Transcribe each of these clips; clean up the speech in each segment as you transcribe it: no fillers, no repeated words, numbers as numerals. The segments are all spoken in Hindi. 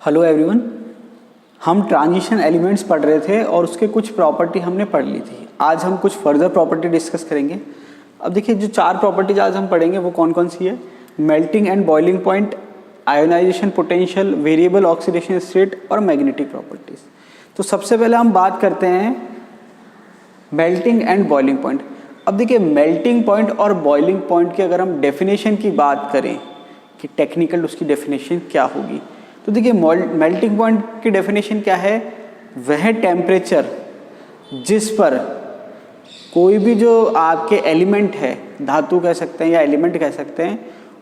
हेलो एवरीवन, हम ट्रांजिशन एलिमेंट्स पढ़ रहे थे और उसके कुछ प्रॉपर्टी हमने पढ़ ली थी। आज हम कुछ फर्दर प्रॉपर्टी डिस्कस करेंगे। अब देखिए, जो 4 प्रॉपर्टीज आज हम पढ़ेंगे वो कौन कौन सी है। Melting and boiling point, ionization potential, variable oxidation state और मैग्नेटिक प्रॉपर्टीज। तो सबसे पहले हम बात करते हैं मेल्टिंग एंड बॉइलिंग पॉइंट। अब देखिए, मेल्टिंग पॉइंट और बॉइलिंग पॉइंट की अगर हम डेफिनेशन की बात करें कि टेक्निकल उसकी डेफिनेशन क्या होगी, तो देखिए मेल्टिंग पॉइंट की डेफिनेशन क्या है। वह टेम्परेचर जिस पर कोई भी जो आपके एलिमेंट है, धातु कह सकते हैं या एलिमेंट कह सकते हैं,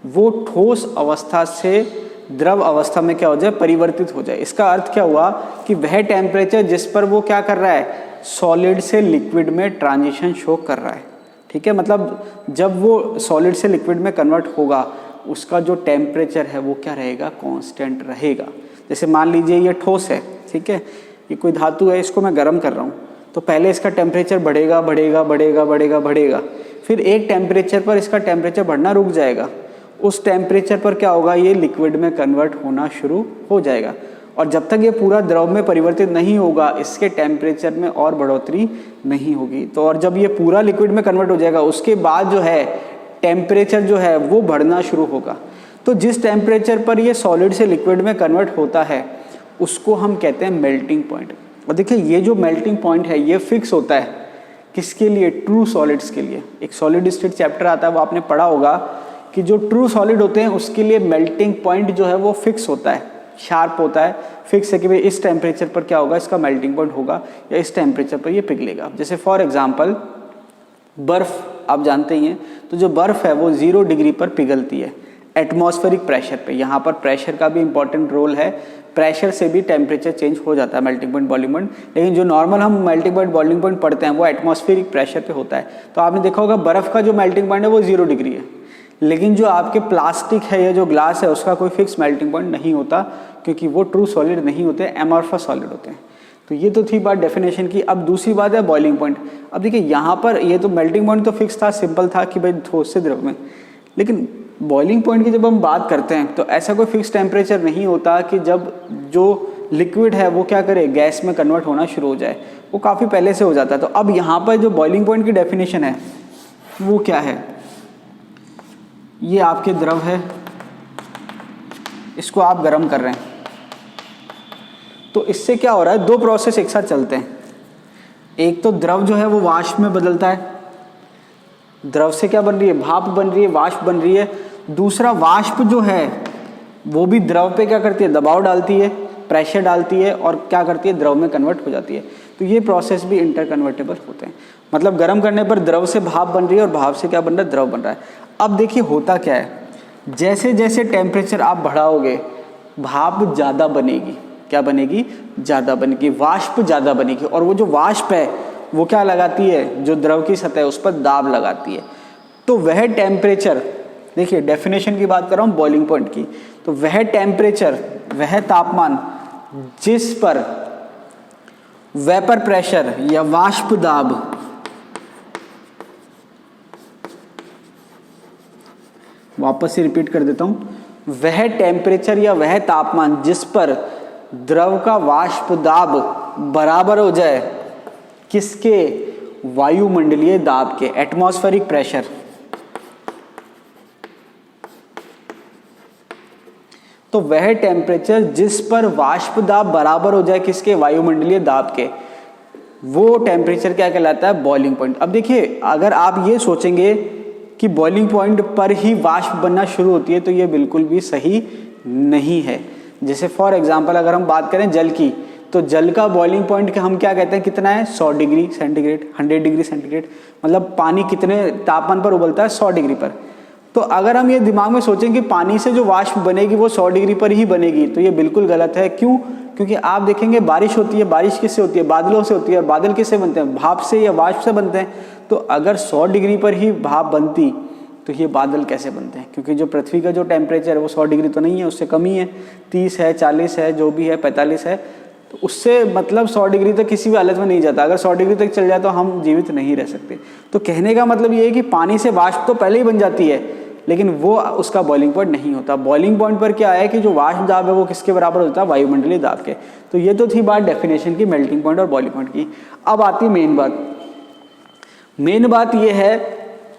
वो ठोस अवस्था से द्रव अवस्था में क्या हो जाए, परिवर्तित हो जाए। इसका अर्थ क्या हुआ कि वह टेम्परेचर जिस पर वो क्या कर रहा है, सॉलिड से लिक्विड में ट्रांजिशन शो कर रहा है। ठीक है, मतलब जब वो सॉलिड से लिक्विड में कन्वर्ट होगा उसका जो टेम्परेचर है वो क्या रहेगा, कांस्टेंट रहेगा। जैसे मान लीजिए ये ठोस है, ठीक है, ये कोई धातु है, इसको मैं गर्म कर रहा हूँ, तो पहले इसका टेम्परेचर बढ़ेगा बढ़ेगा बढ़ेगा बढ़ेगा बढ़ेगा, फिर एक टेम्परेचर पर इसका टेम्परेचर बढ़ना रुक जाएगा। उस टेम्परेचर पर क्या होगा, ये लिक्विड में कन्वर्ट होना शुरू हो जाएगा। और जब तक ये पूरा द्रव में परिवर्तित नहीं होगा, इसके टेम्परेचर में और बढ़ोतरी नहीं होगी। तो और जब ये पूरा लिक्विड में कन्वर्ट हो जाएगा, उसके बाद जो है टेम्परेचर जो है वो बढ़ना शुरू होगा। तो जिस टेम्परेचर पर ये सॉलिड से लिक्विड में कन्वर्ट होता है उसको हम कहते हैं मेल्टिंग पॉइंट। और देखिए, ये जो मेल्टिंग पॉइंट है ये फिक्स होता है किसके लिए, ट्रू सॉलिड्स के लिए। एक सॉलिड स्टेट चैप्टर आता है, वो आपने पढ़ा होगा कि जो ट्रू सॉलिड होते हैं उसके लिए मेल्टिंग पॉइंट जो है वो फिक्स होता है, शार्प होता है, फिक्स है कि भाई इस टेम्परेचर पर क्या होगा, इसका मेल्टिंग पॉइंट होगा या इस टेम्परेचर पर ये पिघलेगा। जैसे फॉर एग्जांपल बर्फ़ आप जानते ही हैं, तो जो बर्फ़ है वो 0 डिग्री पर पिघलती है एटमॉस्फेरिक प्रेशर पे। यहाँ पर प्रेशर का भी इंपॉर्टेंट रोल है, प्रेशर से भी टेम्परेचर चेंज हो जाता है, मेल्टिंग पॉइंट बॉइलिंग पॉइंट। लेकिन जो नॉर्मल हम मेल्टिंग पॉइंट बॉइलिंग पॉइंट पढ़ते हैं वो एटमॉस्फेरिक प्रेशर पे होता है। तो आपने देखा होगा बर्फ़ का जो मेल्टिंग पॉइंट है वो 0 डिग्री है, लेकिन जो आपके प्लास्टिक है या जो ग्लास है उसका कोई फिक्स मेल्टिंग पॉइंट नहीं होता, क्योंकि वो ट्रू सॉलिड नहीं होते, एमॉर्फस सॉलिड होते हैं। तो ये तो थी बात डेफिनेशन की। अब दूसरी बात है बॉइलिंग पॉइंट। अब देखिए, यहाँ पर ये तो मेल्टिंग पॉइंट तो फिक्स था, सिंपल था कि भाई ठोस से द्रव में, लेकिन बॉइलिंग पॉइंट की जब हम बात करते हैं तो ऐसा कोई फिक्स टेम्परेचर नहीं होता कि जब जो लिक्विड है वो क्या करे, गैस में कन्वर्ट होना शुरू हो जाए, वो काफ़ी पहले से हो जाता है। तो अब यहाँ पर जो बॉइलिंग पॉइंट की डेफिनेशन है वो क्या है, ये आपके द्रव है, इसको आप गर्म कर रहे हैं, तो इससे क्या हो रहा है, 2 प्रोसेस एक साथ चलते हैं। एक तो द्रव जो है वो वाष्प में बदलता है, द्रव से क्या बन रही है, भाप बन रही है, वाष्प बन रही है। दूसरा, वाष्प जो है वो भी द्रव पे क्या करती है, दबाव डालती है, प्रेशर डालती है और क्या करती है, द्रव में कन्वर्ट हो जाती है। तो ये प्रोसेस भी इंटरकन्वर्टेबल होते हैं। मतलब गर्म करने पर द्रव से भाप बन रही है और भाप से क्या बन रहा है, द्रव बन रहा है। अब देखिए होता क्या है, जैसे जैसे टेम्परेचर आप बढ़ाओगे भाप ज़्यादा बनेगी, क्या बनेगी, ज़्यादा बनेगी, वाष्प ज़्यादा बनेगी। और वो जो वाष्प है वो क्या लगाती है, जो द्रव की सतह है उस पर दाब लगाती है। तो वह टेम्परेचर, देखिए डेफिनेशन की बात कर रहा हूँ बॉइलिंग पॉइंट की, तो वह टेम्परेचर, वह तापमान जिस पर वेपर प्रेशर या वाष्प दाब वापस से रिपीट कर देता हूँ, वह टेम्परेचर या वह तापमान जिस पर द्रव का वाष्प दाब बराबर हो जाए किसके, वायुमंडलीय दाब के, एटमॉस्फेरिक प्रेशर। तो वह टेम्परेचर जिस पर वाष्प दाब बराबर हो जाए किसके, वायुमंडलीय दाब के, वो टेम्परेचर क्या कहलाता है, बॉइलिंग पॉइंट। अब देखिए, अगर आप ये सोचेंगे कि बॉइलिंग पॉइंट पर ही वाष्प बनना शुरू होती है तो ये बिल्कुल भी सही नहीं है। जैसे फॉर एग्जांपल अगर हम बात करें जल की, तो जल का बॉइलिंग पॉइंट हम क्या कहते हैं, कितना है, 100 डिग्री सेंटीग्रेड, 100 डिग्री सेंटीग्रेड। मतलब पानी कितने तापमान पर उबलता है, 100 डिग्री पर। तो अगर हम ये दिमाग में सोचें कि पानी से जो वाष्प बनेगी वो 100 डिग्री पर ही बनेगी, तो ये बिल्कुल गलत है। क्यों? क्योंकि आप देखेंगे बारिश होती है, बारिश किससे होती है, बादलों से होती है। बादल किससे बनते हैं, भाप से या वाष्प से बनते हैं। तो अगर 100 डिग्री पर ही भाप बनती तो ये बादल कैसे बनते हैं, क्योंकि जो पृथ्वी का जो टेम्परेचर है वो 100 डिग्री तो नहीं है, उससे कम ही है, 30 है, 40 है, जो भी है, 45 है। तो उससे मतलब 100 डिग्री तक किसी भी हालत में नहीं जाता। अगर 100 डिग्री तक चल जाए तो हम जीवित नहीं रह सकते। तो कहने का मतलब ये है कि पानी से वाष्प तो पहले ही बन जाती है, लेकिन वो उसका बॉइलिंग पॉइंट नहीं होता। बॉइलिंग पॉइंट पर क्या है कि जो वाष्प दाब है वो किसके बराबर होता है, वायुमंडलीय दाब के। तो ये तो थी बात डेफिनेशन की, मेल्टिंग पॉइंट और बॉइलिंग पॉइंट की। अब आती है मेन बात। मेन बात ये है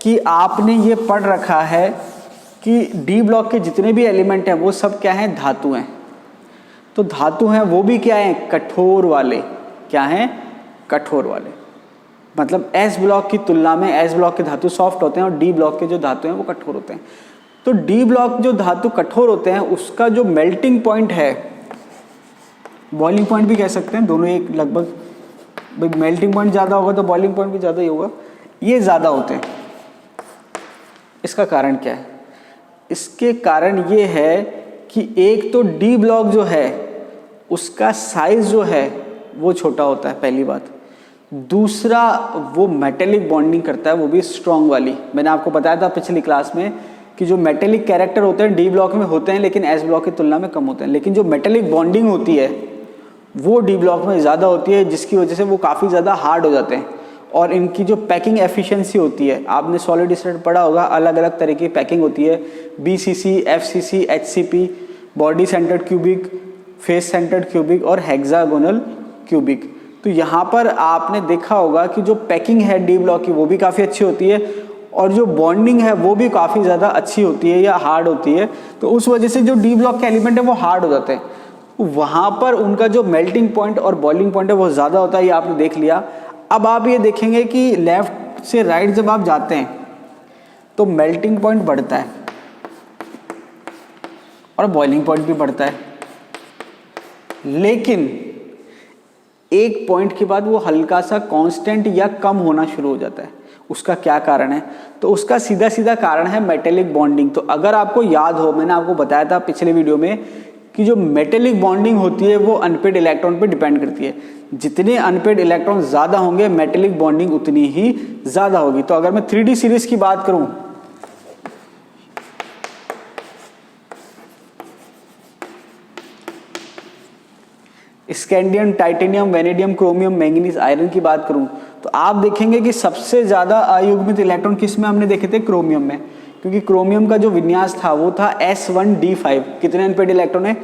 कि आपने ये पढ़ रखा है कि डी ब्लॉक के जितने भी एलिमेंट हैं वो सब क्या हैं, धातु हैं। तो धातु हैं वो भी क्या हैं, कठोर वाले। क्या हैं, कठोर वाले। मतलब एस ब्लॉक की तुलना में एस ब्लॉक के धातु सॉफ्ट होते हैं और डी ब्लॉक के जो धातु हैं वो कठोर होते हैं। तो डी ब्लॉक जो धातु कठोर होते हैं उसका जो मेल्टिंग पॉइंट है, बॉइलिंग पॉइंट भी कह सकते हैं, दोनों एक लगभग, भाई मेल्टिंग पॉइंट ज़्यादा होगा तो बॉइलिंग पॉइंट भी ज़्यादा ही होगा, ये ज़्यादा होते हैं। इसका कारण क्या है? इसके कारण ये है कि एक तो डी ब्लॉक जो है उसका साइज जो है वो छोटा होता है, पहली बात। दूसरा, वो मेटेलिक बॉन्डिंग करता है, वो भी स्ट्रॉन्ग वाली। मैंने आपको बताया था पिछली क्लास में कि जो मेटेलिक कैरेक्टर होते हैं डी ब्लॉक में होते हैं लेकिन एस ब्लॉक की तुलना में कम होते हैं, लेकिन जो मेटेलिक बॉन्डिंग होती है वो डी ब्लॉक में ज़्यादा होती है, जिसकी वजह से वो काफ़ी ज़्यादा हार्ड हो जाते हैं। और इनकी जो पैकिंग एफिशिएंसी होती है, आपने सॉलिड स्टेट पढ़ा होगा, अलग अलग तरह की पैकिंग होती है, BCC, FCC, HCP, body centred cubic, face centred cubic और हेक्सागोनल क्यूबिक। तो यहाँ पर आपने देखा होगा कि जो पैकिंग है डी ब्लॉक की वो भी काफ़ी अच्छी होती है और जो बॉन्डिंग है वो भी काफ़ी ज़्यादा अच्छी होती है या हार्ड होती है। तो उस वजह से जो डी ब्लॉक के एलिमेंट है वो हार्ड हो जाते हैं, वहाँ पर उनका जो मेल्टिंग पॉइंट और बॉइलिंग पॉइंट है वो ज़्यादा होता है, ये आपने देख लिया। अब आप ये देखेंगे कि लेफ्ट से राइट जब आप जाते हैं तो मेल्टिंग पॉइंट बढ़ता है और बॉइलिंग पॉइंट भी बढ़ता है, लेकिन एक पॉइंट के बाद वो हल्का सा कांस्टेंट या कम होना शुरू हो जाता है। उसका क्या कारण है? तो उसका सीधा सीधा कारण है मेटेलिक बॉन्डिंग। तो अगर आपको याद हो, मैंने आपको बताया था पिछले वीडियो में कि जो मेटेलिक बॉन्डिंग होती है वो अनपेड इलेक्ट्रॉन पे डिपेंड करती है। जितने अनपेड इलेक्ट्रॉन ज़्यादा होंगे मेटेलिक बॉन्डिंग उतनी ही ज़्यादा होगी। तो अगर मैं 3D सीरीज की बात करूं, scandium, titanium, vanadium, chromium, manganese, iron की बात करूं तो आप देखेंगे कि सबसे ज़्यादा अयुग्मित इलेक्ट्रॉन किस में हमने देखे थे? क्रोमियम में, क्योंकि क्रोमियम का जो विन्यास था वो था S1D5। कितने अनपेड इलेक्ट्रॉन है?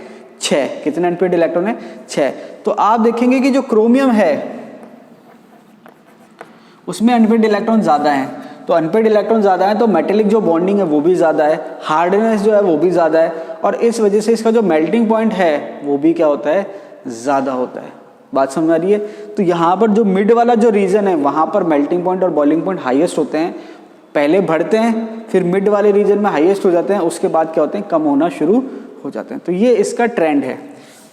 6। कितने अनपेड इलेक्ट्रॉन है? 6। तो आप देखेंगे कि जो क्रोमियम है उसमें अनपेड इलेक्ट्रॉन ज़्यादा हैं। तो अनपेड इलेक्ट्रॉन ज़्यादा है तो मेटेलिक जो बॉन्डिंग है वो भी ज़्यादा है, हार्डनेस जो है वो भी ज़्यादा है, और इस वजह से इसका जो मेल्टिंग पॉइंट है वो भी क्या होता है? ज़्यादा होता है। बात समझ आ रही है? तो यहाँ पर जो मिड वाला जो रीजन है वहाँ पर मेल्टिंग पॉइंट और बॉइलिंग पॉइंट हाईएस्ट होते हैं। पहले बढ़ते हैं, फिर मिड वाले रीजन में हाईएस्ट हो जाते हैं, उसके बाद क्या होते हैं? कम होना शुरू हो जाते हैं। तो ये इसका ट्रेंड है।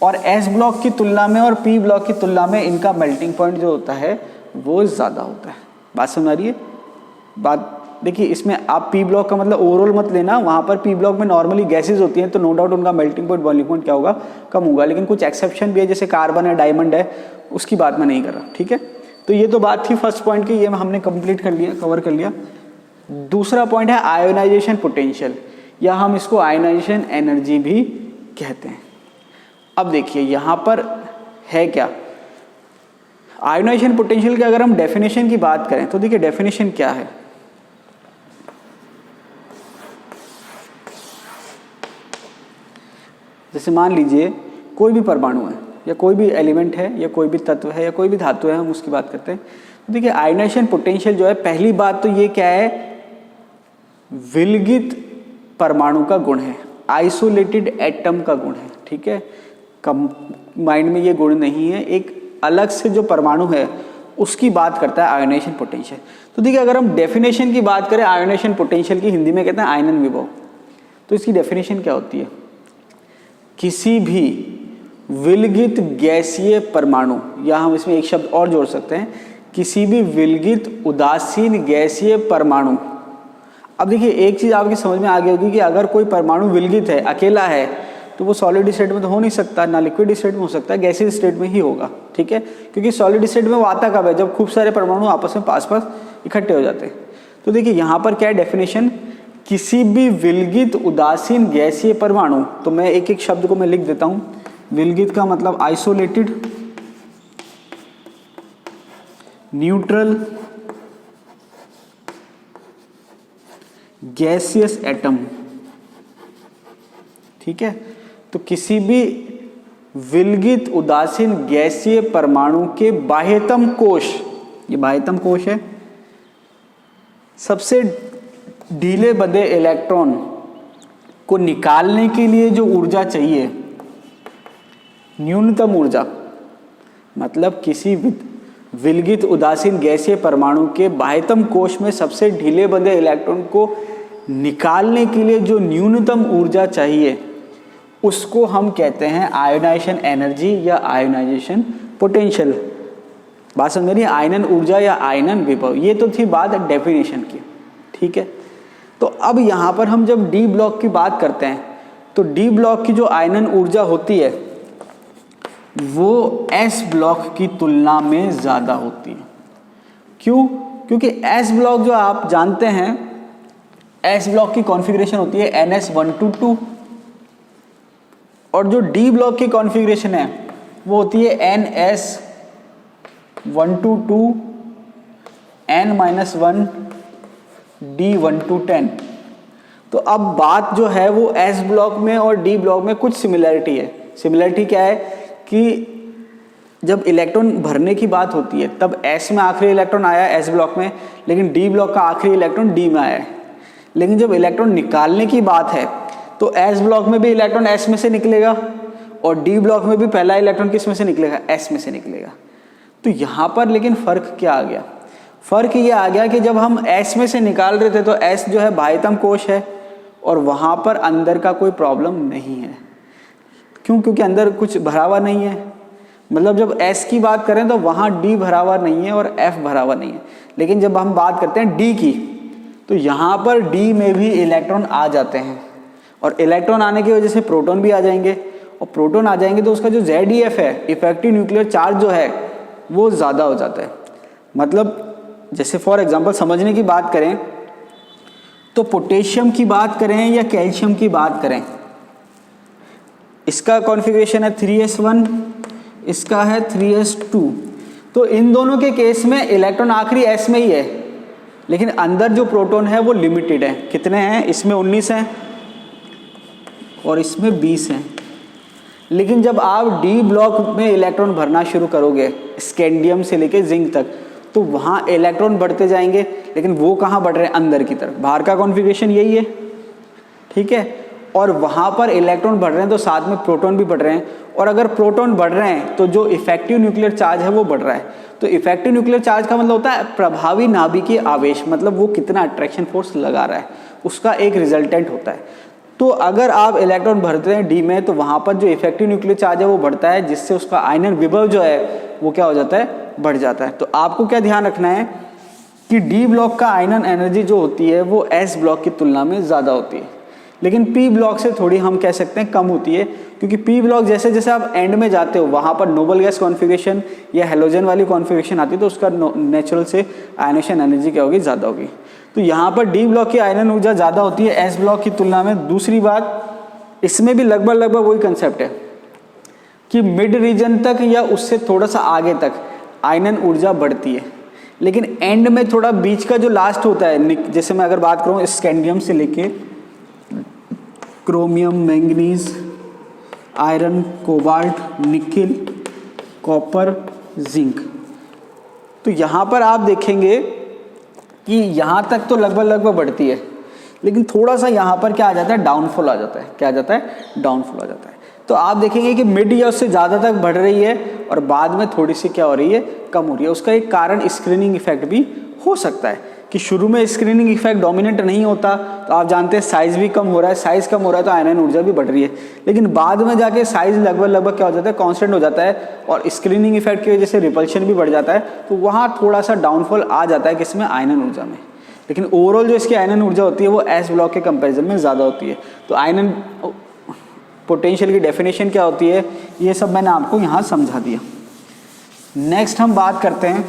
और एस ब्लॉक की तुलना में और पी ब्लॉक की तुलना में इनका मेल्टिंग पॉइंट जो होता है वो ज़्यादा होता है। बात समझ आ रही है? बात देखिए, इसमें आप पी ब्लॉक का मतलब ओवरऑल मत लेना, वहाँ पर पी ब्लॉक में नॉर्मली गैसेज होती हैं तो नो डाउट उनका मेल्टिंग पॉइंट बॉइलिंग पॉइंट क्या होगा? कम होगा। लेकिन कुछ एक्सेप्शन भी है, जैसे कार्बन है, डायमंड है, उसकी बात मैं नहीं कर रहा। ठीक है, तो ये तो बात थी फर्स्ट पॉइंट की, ये हमने कंप्लीट कर लिया, कवर कर लिया। दूसरा पॉइंट है आयोनाइजेशन पोटेंशियल, या हम इसको आयोनाइजेशन एनर्जी भी कहते हैं। अब देखिए यहाँ पर है क्या आयोनाइजेशन पोटेंशियल की। अगर हम डेफिनेशन की बात करें तो देखिए डेफिनेशन क्या है। जैसे मान लीजिए कोई भी परमाणु है या कोई भी एलिमेंट है या कोई भी तत्व है या कोई भी धातु है, हम उसकी बात करते हैं। तो देखिए आयोनाइजेशन पोटेंशियल जो है, पहली बात तो ये क्या है? विलगित परमाणु का गुण है, आइसोलेटेड एटम का गुण है। ठीक है, कंबाइंड में ये गुण नहीं है, एक अलग से जो परमाणु है उसकी बात करता है आयोनाइजेशन पोटेंशियल। तो देखिए अगर हम डेफिनेशन की बात करें आयोनाइजेशन पोटेंशियल की, हिंदी में कहते हैं आयनन विभव। तो इसकी डेफिनेशन क्या होती है? किसी भी विलगित गैसीय परमाणु, या हम इसमें एक शब्द और जोड़ सकते हैं, किसी भी विलगित उदासीन गैसीय परमाणु। अब देखिए एक चीज़ आपकी समझ में आ गई होगी कि अगर कोई परमाणु विलगित है, अकेला है, तो वो सॉलिड स्टेट में तो हो नहीं सकता, ना लिक्विड स्टेट में हो सकता है, गैसीय स्टेट में ही होगा। ठीक है, क्योंकि सॉलिड स्टेट में वो आता कब है? जब खूब सारे परमाणु आपस में पास पास इकट्ठे हो जाते हैं। तो देखिए यहाँ पर क्या है डेफिनेशन? किसी भी विलगित उदासीन गैसीय परमाणु, तो मैं एक एक शब्द को मैं लिख देता हूं। विलगित का मतलब आइसोलेटेड, न्यूट्रल, गैसियस एटम, ठीक है। तो किसी भी विलगित उदासीन गैसीय परमाणु के बाह्यतम कोश, ये बाह्यतम कोश है, सबसे ढीले बंधे इलेक्ट्रॉन को निकालने के लिए जो ऊर्जा चाहिए, न्यूनतम ऊर्जा, मतलब किसी विलगित उदासीन गैसीय परमाणु के बाह्यतम कोश में सबसे ढीले बंधे इलेक्ट्रॉन को निकालने के लिए जो न्यूनतम ऊर्जा चाहिए, उसको हम कहते हैं आयोनाइजेशन एनर्जी या आयोनाइजेशन पोटेंशियल। बात समझ रही है? आयनन ऊर्जा या आयनन विभव, ये तो थी बात डेफिनेशन की, ठीक है। तो अब यहाँ पर हम जब डी ब्लॉक की बात करते हैं तो डी ब्लॉक की जो आयनन ऊर्जा होती है वो एस ब्लॉक की तुलना में ज़्यादा होती है। क्यों? क्योंकि एस ब्लॉक जो आप जानते हैं, एस ब्लॉक की कॉन्फ़िगरेशन होती है NS122 और जो डी ब्लॉक की कॉन्फ़िगरेशन है वो होती है NS122 N-1 D1-10। तो अब बात जो है वो एस ब्लॉक में और डी ब्लॉक में कुछ सिमिलरिटी है। सिमिलरिटी क्या है कि जब इलेक्ट्रॉन भरने की बात होती है तब एस में आखिरी इलेक्ट्रॉन आया एस ब्लॉक में, लेकिन डी ब्लॉक का आखिरी इलेक्ट्रॉन डी में आया है। लेकिन जब इलेक्ट्रॉन निकालने की बात है तो एस ब्लॉक में भी इलेक्ट्रॉन एस में से निकलेगा और डी ब्लॉक में भी पहला इलेक्ट्रॉन किस में से निकलेगा, एस में से निकलेगा। तो यहाँ पर लेकिन फ़र्क क्या आ गया? फ़र्क ये आ गया कि जब हम एस में से निकाल रहे थे तो एस जो है बाह्यतम कोश है और वहाँ पर अंदर का कोई प्रॉब्लम नहीं है। क्यों? क्योंकि अंदर कुछ भरा हुआ नहीं है। मतलब जब एस की बात करें तो वहाँ डी भरा हुआ नहीं है और एफ भरा हुआ नहीं है। लेकिन जब हम बात करते हैं डी की तो यहाँ पर डी में भी इलेक्ट्रॉन आ जाते हैं और इलेक्ट्रॉन आने की वजह से प्रोटॉन भी आ जाएंगे और प्रोटॉन आ जाएंगे तो उसका जो ZeF है, इफेक्टिव न्यूक्लियर चार्ज जो है वो ज़्यादा हो जाता है। मतलब जैसे फॉर एग्जांपल समझने की बात करें तो पोटेशियम की बात करें या कैल्शियम की बात करें, इसका कॉन्फ़िगरेशन है 3s1, इसका है 3s2। तो इन दोनों के केस में इलेक्ट्रॉन आखिरी s में ही है, लेकिन अंदर जो प्रोटॉन है वो लिमिटेड है। कितने हैं? इसमें 19 हैं और इसमें 20 हैं। लेकिन जब आप डी ब्लॉक में इलेक्ट्रॉन भरना शुरू करोगे स्कैंडियम से लेके जिंक तक, तो वहाँ इलेक्ट्रॉन बढ़ते जाएंगे, लेकिन वो कहाँ बढ़ रहे हैं? अंदर की तरफ। बाहर का कॉन्फ़िगरेशन यही है, ठीक है। और वहाँ पर इलेक्ट्रॉन बढ़ रहे हैं तो साथ में प्रोटॉन भी बढ़ रहे हैं, और अगर प्रोटॉन बढ़ रहे हैं तो जो इफेक्टिव न्यूक्लियर चार्ज है वो बढ़ रहा है। तो इफेक्टिव न्यूक्लियर चार्ज का मतलब होता है प्रभावी नाभिकीय आवेश, मतलब वो कितना अट्रैक्शन फोर्स लगा रहा है, उसका एक रिजल्टेंट होता है। तो अगर आप इलेक्ट्रॉन भरते हैं डी में तो वहाँ पर जो इफेक्टिव न्यूक्लियर चार्ज है वो बढ़ता है, जिससे उसका आयनन विभव जो है वो क्या हो जाता है? बढ़ जाता है। तो आपको क्या ध्यान रखना है कि डी ब्लॉक का आयनन एनर्जी जो होती है वो एस ब्लॉक की तुलना में ज़्यादा होती है, लेकिन पी ब्लॉक से थोड़ी हम कह सकते हैं कम होती है, क्योंकि पी ब्लॉक जैसे जैसे आप एंड में जाते हो वहाँ पर नोबल गैस कॉन्फ़िगरेशन या हेलोजन वाली कॉन्फ़िगरेशन आती है तो उसका नेचुरल से आयनेशन एनर्जी क्या होगी? ज़्यादा होगी। तो यहाँ पर डी ब्लॉक की आयनन ऊर्जा ज़्यादा होती है एस ब्लॉक की तुलना में। दूसरी बात, इसमें भी लगभग वही कंसेप्ट है कि मिड रीजन तक या उससे थोड़ा सा आगे तक आयनन ऊर्जा बढ़ती है, लेकिन एंड में थोड़ा बीच का जो लास्ट होता है, जैसे मैं अगर बात करूँ स्कैंडियम से लेके chromium, manganese, iron, cobalt, nickel, copper, zinc, तो यहाँ पर आप देखेंगे कि यहाँ तक तो लगभग बढ़ती है, लेकिन थोड़ा सा यहाँ पर क्या आ जाता है? डाउनफॉल आ जाता है। क्या आ जाता है? डाउनफॉल आ जाता है। तो आप देखेंगे कि मिड या उससे ज़्यादा तक बढ़ रही है और बाद में थोड़ी सी क्या हो रही है? कम हो रही है। उसका एक कारण स्क्रीनिंग इफेक्ट भी हो सकता है कि शुरू में स्क्रीनिंग इफेक्ट डोमिनेंट नहीं होता, तो आप जानते हैं साइज़ भी कम हो रहा है, साइज़ कम हो रहा है तो आयनन ऊर्जा भी बढ़ रही है, लेकिन बाद में जाके साइज़ लगभग क्या हो जाता है? कांस्टेंट हो जाता है और स्क्रीनिंग इफेक्ट की वजह से रिपल्शन भी बढ़ जाता है, तो वहाँ थोड़ा सा डाउनफॉल आ जाता है किसमें? आयनन ऊर्जा में। लेकिन ओवरऑल जो इसकी आयनन ऊर्जा होती है वो एस ब्लॉक के कंपैरिजन में ज़्यादा होती है। तो आयनन पोटेंशियल की डेफिनेशन क्या होती है, ये सब मैंने आपको यहाँ समझा दिया। नेक्स्ट हम बात करते हैं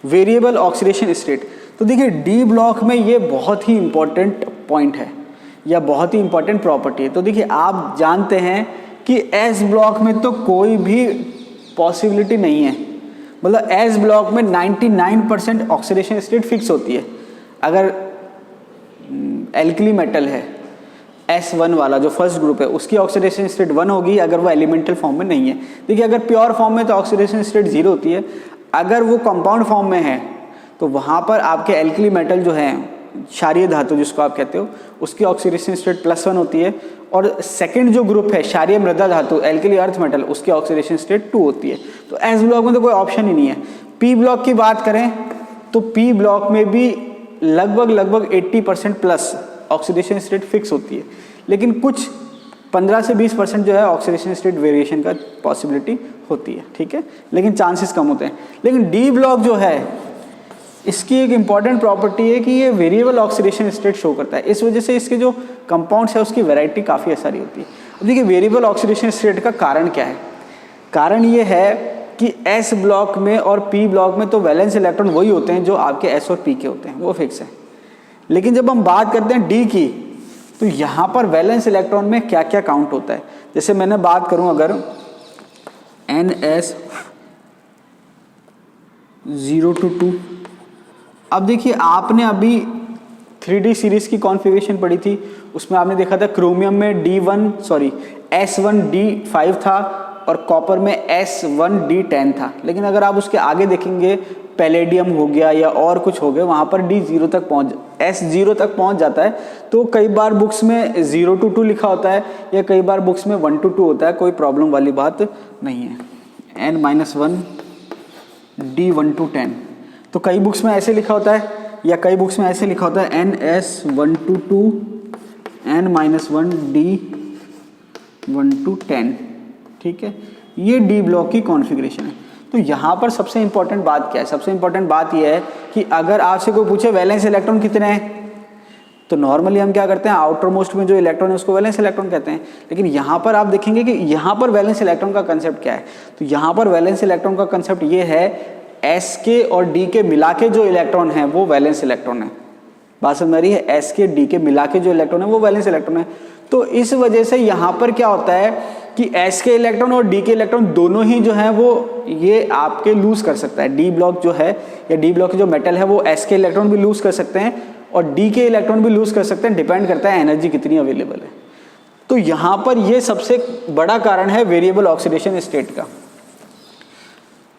वेरिएबल ऑक्सीडेशन स्टेट। तो देखिए डी ब्लॉक में ये बहुत ही इंपॉर्टेंट पॉइंट है या बहुत ही इंपॉर्टेंट प्रॉपर्टी है। तो देखिए आप जानते हैं कि एस ब्लॉक में तो कोई भी पॉसिबिलिटी नहीं है, मतलब एस ब्लॉक में 99% ऑक्सीडेशन स्टेट फिक्स होती है। अगर एल्कली मेटल है S1 वाला जो फर्स्ट ग्रुप है उसकी ऑक्सीडेशन स्टेट 1 होगी अगर वो एलिमेंटल फॉर्म में नहीं है। देखिए अगर प्योर फॉर्म में तो ऑक्सीडेशन स्टेट 0 होती है, अगर वो कंपाउंड फॉर्म में है तो वहाँ पर आपके एल्कली मेटल जो है क्षारीय धातु जिसको आप कहते हो उसकी ऑक्सीडेशन स्टेट +1 होती है, और सेकंड जो ग्रुप है क्षारीय मृदा धातु एल्कली अर्थ मेटल उसकी ऑक्सीडेशन स्टेट 2 होती है। तो एस ब्लॉक में तो कोई ऑप्शन ही नहीं है। पी ब्लॉक की बात करें तो पी ब्लॉक में भी लगभग 80% प्लस ऑक्सीडेशन स्टेट फिक्स होती है, लेकिन कुछ 15 से 20% जो है ऑक्सीडेशन स्टेट वेरिएशन का पॉसिबिलिटी होती है, ठीक है, लेकिन चांसेस कम होते हैं। लेकिन डी ब्लॉक जो है इसकी एक इम्पॉर्टेंट प्रॉपर्टी है कि ये वेरिएबल ऑक्सीडेशन स्टेट शो करता है, इस वजह से इसके जो कंपाउंड्स है उसकी वैरायटी काफ़ी सारी होती है। अब देखिए वेरिएबल ऑक्सीडेशन स्टेट का कारण क्या है। कारण ये है कि एस ब्लॉक में और पी ब्लॉक में तो वैलेंस इलेक्ट्रॉन वही होते हैं जो आपके एस और पी के होते हैं, वो फिक्स है। लेकिन जब हम बात करते हैं डी की तो यहाँ पर वैलेंस इलेक्ट्रॉन में क्या क्या काउंट होता है। जैसे मैंने बात करूँ अगर NS 0 to 2, अब देखिए आपने अभी 3D सीरीज की कॉन्फ़िगरेशन पढ़ी थी, उसमें आपने देखा था क्रोमियम में S1D5 था और कॉपर में S1D10 था। लेकिन अगर आप उसके आगे देखेंगे पैलेडियम हो गया या और कुछ हो गया, वहाँ पर S0 तक पहुँच जाता है। तो कई बार बुक्स में 0 to 2 लिखा होता है या कई बार बुक्स में 1 to 2 होता है, कोई प्रॉब्लम वाली बात नहीं है। N-1 D1 to 10, तो कई बुक्स में ऐसे लिखा होता है या कई बुक्स में ऐसे लिखा होता है NS1 to 2 N-1 D1 to 10, ठीक है। ये डी ब्लॉक की कॉन्फ़िगरेशन है। तो यहाँ पर सबसे इंपॉर्टेंट बात क्या है? सबसे इंपॉर्टेंट बात यह है कि अगर आपसे कोई पूछे वैलेंस इलेक्ट्रॉन कितने हैं, तो नॉर्मली हम क्या करते हैं, आउटर मोस्ट में जो इलेक्ट्रॉन है उसको वैलेंस इलेक्ट्रॉन कहते हैं। लेकिन यहाँ पर आप देखेंगे कि यहाँ पर वैलेंस इलेक्ट्रॉन का कंसेप्ट क्या है। तो यहाँ पर वैलेंस इलेक्ट्रॉन का कंसेप्ट ये है एस के और डी के मिला के जो इलेक्ट्रॉन है वो वैलेंस इलेक्ट्रॉन है। बात समझ रही है? एस के डी के मिला के जो इलेक्ट्रॉन है वो वैलेंस इलेक्ट्रॉन है। तो इस वजह से यहाँ पर क्या होता है कि एस के इलेक्ट्रॉन और डी के इलेक्ट्रॉन दोनों ही जो है वो ये आपके लूज कर सकता है। डी ब्लॉक जो है या डी ब्लॉक की जो मेटल है वो एस के इलेक्ट्रॉन भी लूज कर सकते हैं और डी के इलेक्ट्रॉन भी लूज कर सकते हैं, डिपेंड करता है एनर्जी कितनी अवेलेबल है। तो यहाँ पर ये सबसे बड़ा कारण है वेरिएबल ऑक्सीडेशन स्टेट का।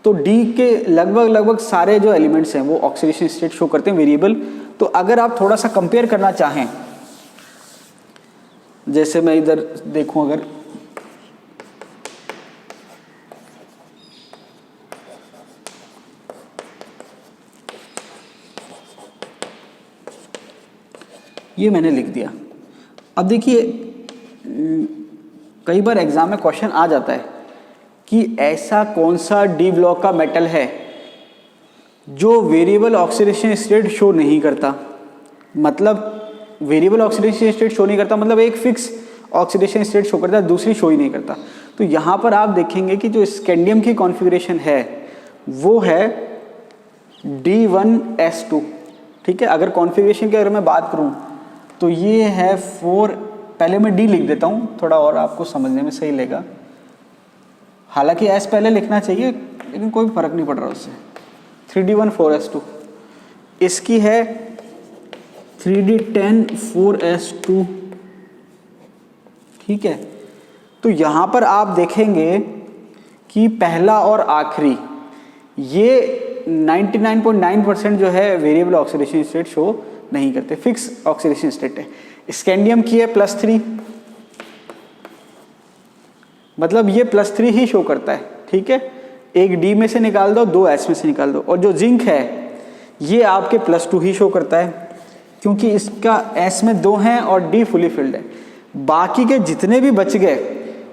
तो डी के लगभग सारे जो एलिमेंट्स हैं वो ऑक्सीडेशन स्टेट शो करते हैं वेरिएबल। तो अगर आप थोड़ा सा कंपेयर करना चाहें, जैसे मैं इधर देखूं, अगर ये मैंने लिख दिया। अब देखिए कई बार एग्जाम में क्वेश्चन आ जाता है कि ऐसा कौन सा डी ब्लॉक का मेटल है जो वेरिएबल ऑक्सीडेशन स्टेट शो नहीं करता। मतलब वेरिएबल ऑक्सीडेशन स्टेट शो नहीं करता मतलब एक फिक्स ऑक्सीडेशन स्टेट शो करता है, दूसरी शो ही नहीं करता। तो यहाँ पर आप देखेंगे कि जो स्कैंडियम की कॉन्फ़िगरेशन है वो है D1S2, ठीक है। अगर कॉन्फ़िगरेशन की अगर मैं बात करूँ तो ये है 4, पहले मैं डी लिख देता हूँ थोड़ा और आपको समझने में सही लगेगा। हालांकि एस पहले लिखना चाहिए लेकिन कोई फर्क नहीं पड़ रहा उससे। 3D14S2 इसकी है 3D10 4S2, ठीक है। तो यहाँ पर आप देखेंगे कि पहला और आखिरी ये 99.9% जो है वेरिएबल ऑक्सीडेशन स्टेट शो नहीं करते, फिक्स ऑक्सीडेशन स्टेट है। स्कैंडियम की है +3, मतलब ये +3 ही शो करता है, ठीक है। एक डी में से निकाल दो, 2 एस में से निकाल दो। और जो जिंक है ये आपके +2 ही शो करता है क्योंकि इसका एस में 2 हैं और डी फुली फिल्ड है। बाकी के जितने भी बच गए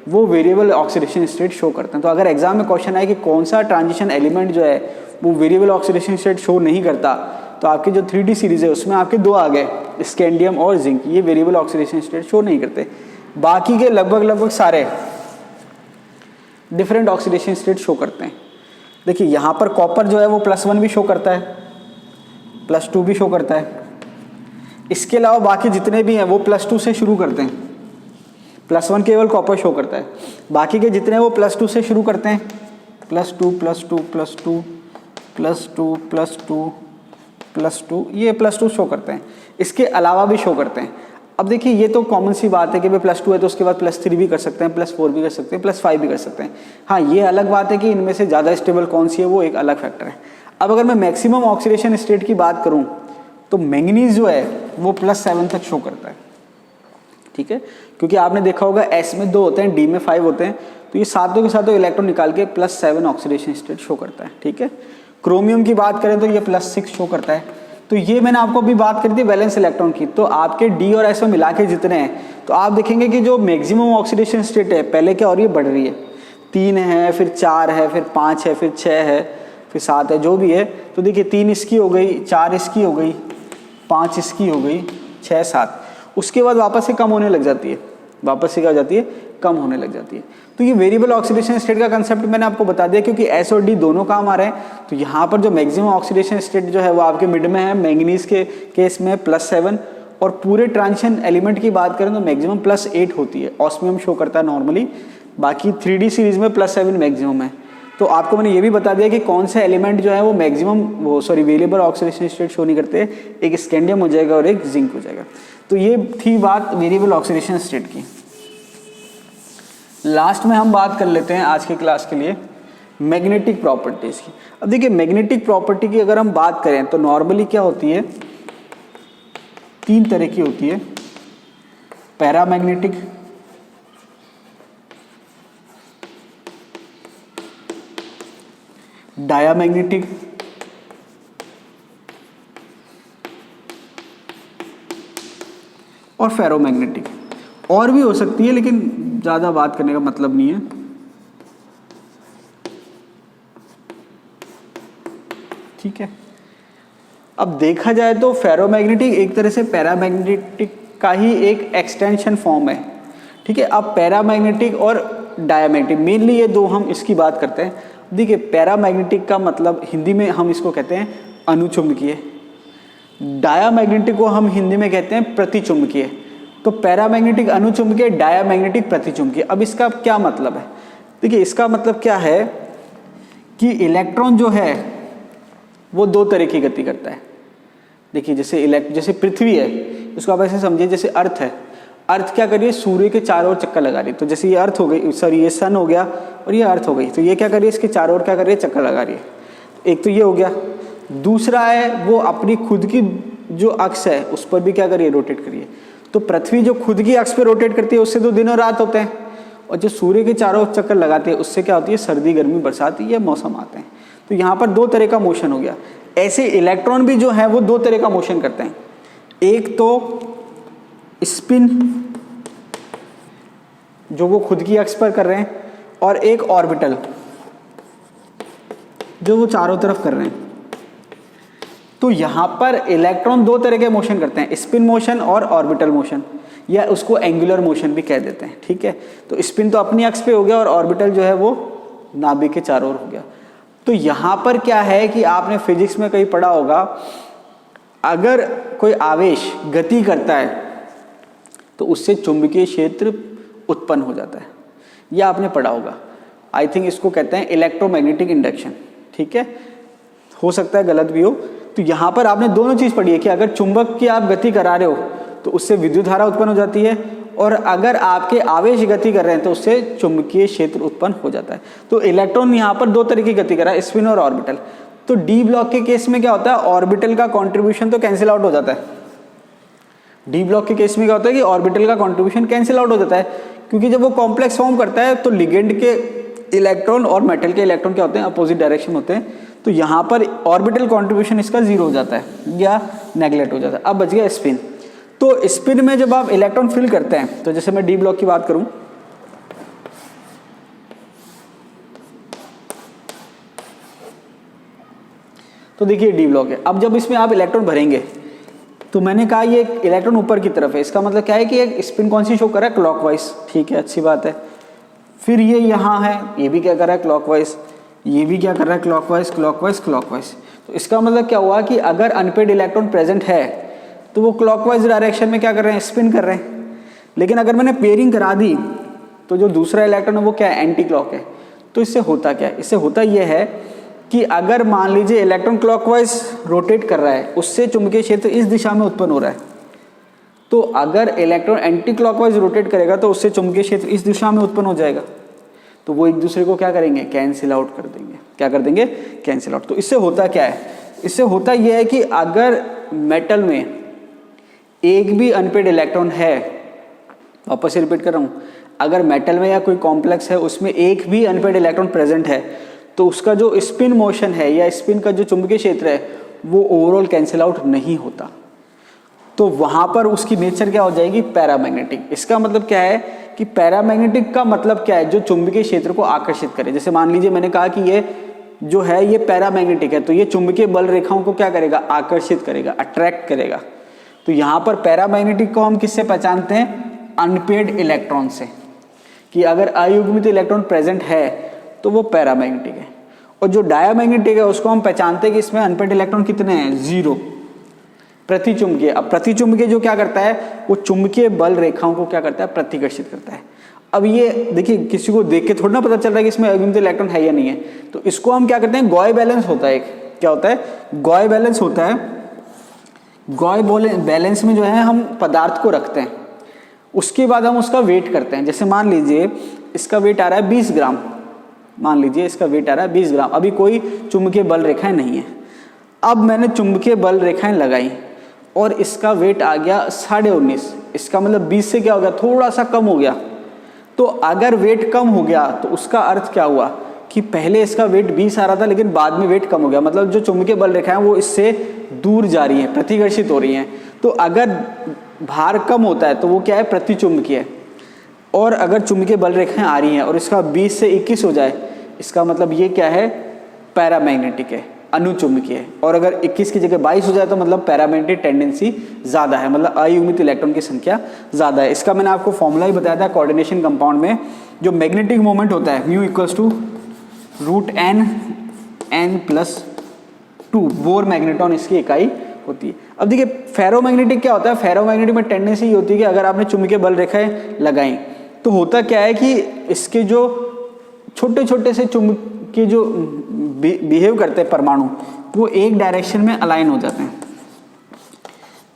वो वेरिएबल ऑक्सीडेशन स्टेट शो करते हैं। तो अगर एग्जाम में क्वेश्चन आए कि कौन सा ट्रांजिशन एलिमेंट जो है वो वेरिएबल ऑक्सीडेशन स्टेट शो नहीं करता, तो आपकी जो 3D सीरीज है उसमें आपके 2 आ गए, स्कैंडियम और जिंक, ये वेरिएबल ऑक्सीडेशन स्टेट शो नहीं करते। बाकी के लगभग सारे डिफरेंट ऑक्सीडेशन स्टेट शो करते हैं। देखिए यहाँ पर कॉपर जो है वो +1 भी शो करता है, +2 भी शो करता है। इसके अलावा बाकी जितने भी हैं वो +2 से शुरू करते हैं। +1 केवल कॉपर शो करता है, बाकी के जितने वो +2 से शुरू करते हैं, +2 +2 +2 +2 +2 +2, ये +2 शो करते हैं, इसके अलावा भी शो करते हैं। अब देखिए ये तो कॉमन सी बात है कि भाई +2 है तो उसके बाद +3 भी कर सकते हैं, +4 भी कर सकते हैं, +5 भी कर सकते हैं। हाँ, ये अलग बात है कि इनमें से ज़्यादा स्टेबल कौन सी है, वो एक अलग फैक्टर है। अब अगर मैं मैक्सिमम ऑक्सीडेशन स्टेट की बात करूँ तो मैंगनीज जो है वो +7 तक शो करता है, ठीक है, क्योंकि आपने देखा होगा S में 2 होते हैं, D में 5 होते हैं, तो ये सातों के सातों इलेक्ट्रॉन निकाल के +7 ऑक्सीडेशन स्टेट शो करता है, ठीक है। क्रोमियम की बात करें तो ये +6 शो करता है। तो ये मैंने आपको अभी बात करी थी वैलेंस इलेक्ट्रॉन की, तो आपके D और S में मिला के जितने हैं तो आप देखेंगे कि जो मैक्सिमम ऑक्सीडेशन स्टेट है पहले क्या हो रही है, बढ़ रही है। 3 है, फिर 4 है, फिर 5 है, फिर 6 है, फिर 7 है, जो भी है। तो देखिए 3 इसकी हो गई, 4 इसकी हो गई, 5 इसकी हो गई, 6, 7, उसके बाद वापस से कम होने लग जाती है, वापस से क्या हो जाती है, कम होने लग जाती है। तो ये वेरिएबल ऑक्सीडेशन स्टेट का कंसेप्ट मैंने आपको बता दिया, क्योंकि S और D दोनों काम आ रहे हैं। तो यहाँ पर जो मैक्सिमम ऑक्सीडेशन स्टेट जो है वो आपके मिड में है, मैंगनीज के केस में +7, और पूरे ट्रांजिशन एलिमेंट की बात करें तो मैक्सिमम +8 होती है, ऑस्मियम शो करता है नॉर्मली, बाकी 3D सीरीज में +7 मैक्सिमम है। तो आपको मैंने ये भी बता दिया कि कौन से एलिमेंट जो है वो maximum variable oxidation state show नहीं करते, एक स्कैंडियम हो जाएगा और एक जिंक हो जाएगा। तो ये थी बात वेरिएबल ऑक्सीडेशन स्टेट की। लास्ट में हम बात कर लेते हैं आज के क्लास के लिए मैग्नेटिक प्रॉपर्टीज की। अब देखिए मैग्नेटिक प्रॉपर्टी की अगर हम बात करें तो नॉर्मली क्या होती है, 3 तरह की होती है, पैरामैग्नेटिक, डायामैग्नेटिक और फेरोमैग्नेटिक। और भी हो सकती है लेकिन ज़्यादा बात करने का मतलब नहीं है। ठीक है, अब देखा जाए तो फेरोमैग्नेटिक एक तरह से पैरामैग्नेटिक का ही एक एक्सटेंशन फॉर्म है। ठीक है, अब पैरामैग्नेटिक और डायामैग्नेटिक मेनली ये दो हम इसकी बात करते हैं। देखिए पैरामैग्नेटिक का मतलब हिंदी में हम इसको कहते हैं अनुचुंबकीय, डायामैग्नेटिक को हम हिंदी में कहते हैं प्रतिचुंबकीय। तो पैरामैग्नेटिक अनुचुंबकीय, डायामैग्नेटिक प्रतिचुंबकीय। अब इसका क्या मतलब है, देखिए इसका मतलब क्या है कि इलेक्ट्रॉन जो है वो 2 तरह की गति करता है। देखिए जैसे पृथ्वी है, उसको आप ऐसे समझिए जैसे अर्थ है। अर्थ क्या कर रही है, सूर्य के चारों ओर चक्कर लगा रही है। तो जैसे ये अर्थ हो गई, सॉरी ये सन हो गया और ये अर्थ हो गई, तो ये क्या कर रही है, इसके चारों ओर क्या कर रही है, चक्कर लगा रही है। एक तो ये हो गया। दूसरा है वो अपनी खुद की जो अक्ष है उस पर भी क्या कर रही है, रोटेट करिए। तो पृथ्वी जो खुद की अक्ष पे रोटेट करती है उससे तो दिन और रात होते हैं, और जो सूर्य के चारों ओर चक्कर लगाते हैं उससे क्या होती है, सर्दी गर्मी बरसात ये मौसम आते हैं। तो यहाँ पर 2 तरह का मोशन हो गया। ऐसे इलेक्ट्रॉन भी जो है वो 2 तरह का मोशन करते हैं, एक तो स्पिन जो वो खुद की अक्ष पर कर रहे हैं, और एक ऑर्बिटल जो वो चारों तरफ कर रहे हैं। तो यहाँ पर इलेक्ट्रॉन 2 तरह के मोशन करते हैं, स्पिन मोशन और ऑर्बिटल मोशन, या उसको एंगुलर मोशन भी कह देते हैं। ठीक है, तो स्पिन तो अपनी अक्ष पे हो गया और ऑर्बिटल जो है वो नाभिक के चारों ओर हो गया। तो यहाँ पर क्या है कि आपने फिजिक्स में कहीं पढ़ा होगा, अगर कोई आवेश गति करता है तो उससे चुंबकीय क्षेत्र उत्पन्न हो जाता है, यह आपने पढ़ा होगा। आई थिंक इसको कहते हैं इलेक्ट्रोमैग्नेटिक इंडक्शन। ठीक है, हो सकता है गलत भी हो। तो यहाँ पर आपने दोनों चीज़ पढ़ी है कि अगर चुंबक की आप गति करा रहे हो तो उससे विद्युत धारा उत्पन्न हो जाती है, और अगर आपके आवेश गति कर रहे हैं तो उससे चुंबकीय क्षेत्र उत्पन्न हो जाता है। तो इलेक्ट्रॉन यहाँ पर 2 तरह की गति कर रहा है, स्पिन और ऑर्बिटल। तो डी ब्लॉक के केस में क्या होता है, ऑर्बिटल का कॉन्ट्रीब्यूशन तो कैंसिल आउट हो जाता है। डी ब्लॉक के केस में क्या होता है कि ऑर्बिटल का कॉन्ट्रीब्यूशन कैंसिल आउट हो जाता है, क्योंकि जब वो कॉम्प्लेक्स फॉर्म करता है तो लिगेंड के इलेक्ट्रॉन और मेटल के इलेक्ट्रॉन क्या होते हैं, अपोजिट डायरेक्शन होते हैं। तो यहाँ पर ऑर्बिटल कॉन्ट्रीब्यूशन इसका 0 हो जाता है या नेगलेक्ट हो जाता है। अब बच गया स्पिन। तो स्पिन में जब आप इलेक्ट्रॉन फिल करते हैं, तो जैसे मैं डी ब्लॉक की बात करूं, तो देखिए डी ब्लॉक है। अब जब इसमें आप इलेक्ट्रॉन भरेंगे, तो मैंने कहा ये इलेक्ट्रॉन ऊपर की तरफ है, इसका मतलब क्या है कि एक स्पिन कौन सी शो कर रहा है, क्लॉकवाइज। ठीक है, अच्छी बात है। फिर ये यहाँ है, ये भी क्या कर रहा है, क्लॉकवाइज। ये भी क्या कर रहा है, क्लॉकवाइज क्लॉकवाइज क्लॉकवाइज। तो इसका मतलब क्या हुआ कि अगर अनपेड इलेक्ट्रॉन प्रेजेंट है तो वो क्लॉकवाइज डायरेक्शन में क्या कर रहे हैं, स्पिन कर रहे हैं। लेकिन अगर मैंने पेयरिंग करा दी तो जो दूसरा इलेक्ट्रॉन है वो क्या है, एंटी क्लॉक है। तो इससे होता क्या है, इससे होता यह है कि अगर मान लीजिए इलेक्ट्रॉन क्लॉकवाइज रोटेट कर रहा है, उससे चुंबकीय क्षेत्र इस दिशा में उत्पन्न हो रहा है, तो अगर इलेक्ट्रॉन एंटी क्लॉकवाइज रोटेट करेगा तो उससे चुंबकीय क्षेत्र इस दिशा में उत्पन्न हो जाएगा। तो वो एक दूसरे को क्या करेंगे, कैंसिल आउट कर देंगे। क्या कर देंगे, कैंसिल आउट। तो इससे होता क्या है, इससे होता यह है कि अगर मेटल में एक भी अनपेड इलेक्ट्रॉन है, वापस से रिपीट कर रहा हूँ, अगर मेटल में या कोई कॉम्प्लेक्स है उसमें एक भी अनपेड इलेक्ट्रॉन प्रेजेंट है, तो उसका जो स्पिन मोशन है या स्पिन का जो चुंबकीय क्षेत्र है वो ओवरऑल कैंसिल आउट नहीं होता। तो वहाँ पर उसकी नेचर क्या हो जाएगी, पैरामैग्नेटिक। इसका मतलब क्या है कि पैरामैग्नेटिक का मतलब क्या है, जो चुंबकीय क्षेत्र को आकर्षित करे। जैसे मान लीजिए मैंने कहा कि ये जो है ये पैरामैग्नेटिक है, तो ये चुंबकीय बल रेखाओं को क्या करेगा, आकर्षित करेगा, अट्रैक्ट करेगा। तो यहाँ पर पैरामैग्नेटिक को हम किससे पहचानते हैं, अनपेड इलेक्ट्रॉन से, कि अगर अयुग्मित इलेक्ट्रॉन प्रेजेंट है तो वो पैरामैग्नेटिक है। और जो डायामैग्नेटिक है उसको हम पहचानते हैं कि इसमें अनपेड इलेक्ट्रॉन कितने हैं, 0, प्रतिचुंबकीय। अब प्रतिचुंबकीय जो क्या करता है, वो चुंबकीय बल रेखाओं को क्या करता है, प्रतिकर्षित करता है। अब ये देखिए, किसी को देख के थोड़ा ना पता चल रहा है कि इसमें अयुग्मित इलेक्ट्रॉन है या नहीं है। तो इसको हम क्या करते हैं, गॉय बैलेंस होता है। एक क्या होता है, गॉय बैलेंस होता है। गॉय बैलेंस में जो है हम पदार्थ को रखते हैं, उसके बाद हम उसका वेट करते हैं। जैसे मान लीजिए इसका वेट आ रहा है 20 ग्राम, मान लीजिए इसका वेट आ रहा है 20 ग्राम, अभी कोई चुंबकीय बल रेखाएं नहीं है। अब मैंने चुंबकीय बल रेखाएं लगाई और इसका वेट आ गया 19.5, इसका मतलब 20 से क्या हो गया, थोड़ा सा कम हो गया। तो अगर वेट कम हो गया तो उसका अर्थ क्या हुआ कि पहले इसका वेट 20 आ रहा था लेकिन बाद में वेट कम हो गया, मतलब जो चुंबकीय बल रेखाएं वो इससे दूर जा रही हैं, प्रतिकर्षित हो रही हैं। तो अगर भार कम होता है तो वो क्या है, प्रतिचुंबकीय। और अगर चुंबकीय बल रेखाएं आ रही हैं और इसका 20 से 21 हो जाए, इसका मतलब ये क्या है, पैरामैग्नेटिक है, अनुचुंबकीय है। और अगर 21 की जगह 22 हो जाए तो मतलब पैरामैग्नेटिक टेंडेंसी ज़्यादा है, मतलब अयुग्मित इलेक्ट्रॉन की संख्या ज़्यादा है। इसका मैंने आपको फॉर्मूला ही बताया था कोऑर्डिनेशन कंपाउंड में, जो मैग्नेटिक मोमेंट होता है mu equals to √n+2, Bohr magneton इसकी इकाई होती है। अब देखिए फेरोमैग्नेटिक क्या होता है, फेरोमैग्नेटिक में टेंडेंसी ये होती है कि अगर आपने चुंबकीय बल रेखाएं लगाई तो होता क्या है कि इसके जो छोटे छोटे से चुंबकीय जो बिहेव करते हैं परमाणु, वो एक डायरेक्शन में अलाइन हो जाते हैं।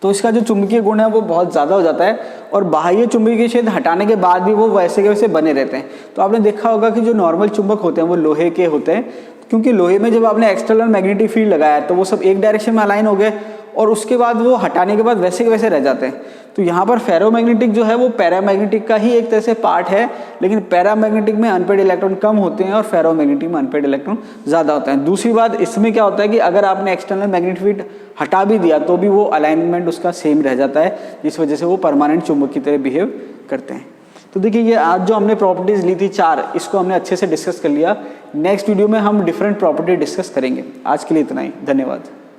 तो इसका जो चुंबकीय गुण है वो बहुत ज़्यादा हो जाता है और बाह्य चुंबकीय क्षेत्र हटाने के बाद भी वो वैसे के वैसे बने रहते हैं। तो आपने देखा होगा कि जो नॉर्मल चुंबक होते हैं वो लोहे के होते हैं, क्योंकि लोहे में जब आपने एक्सटर्नल मैग्नेटिक फील्ड लगाया तो वो सब एक डायरेक्शन में अलाइन हो गए और उसके बाद वो हटाने के बाद वैसे के वैसे रह जाते हैं। तो यहाँ पर फेरोमैग्नेटिक जो है वो पैरामैग्नेटिक का ही एक तरह से पार्ट है, लेकिन पैरामैग्नेटिक में अनपेड इलेक्ट्रॉन कम होते हैं और फेरोमैग्नेटिक में अनपेड इलेक्ट्रॉन ज़्यादा होते हैं। दूसरी बात इसमें क्या होता है कि अगर आपने एक्सटर्नल मैग्नेटिक फील्ड हटा भी दिया तो भी वो अलाइनमेंट उसका सेम रह जाता है, जिस वजह से वो परमानेंट चुंबक की तरह बिहेव करते हैं। तो देखिए ये आज जो हमने प्रॉपर्टीज़ ली थी 4, इसको हमने अच्छे से डिस्कस कर लिया। नेक्स्ट वीडियो में हम डिफरेंट प्रॉपर्टी डिस्कस करेंगे। आज के लिए इतना ही, धन्यवाद।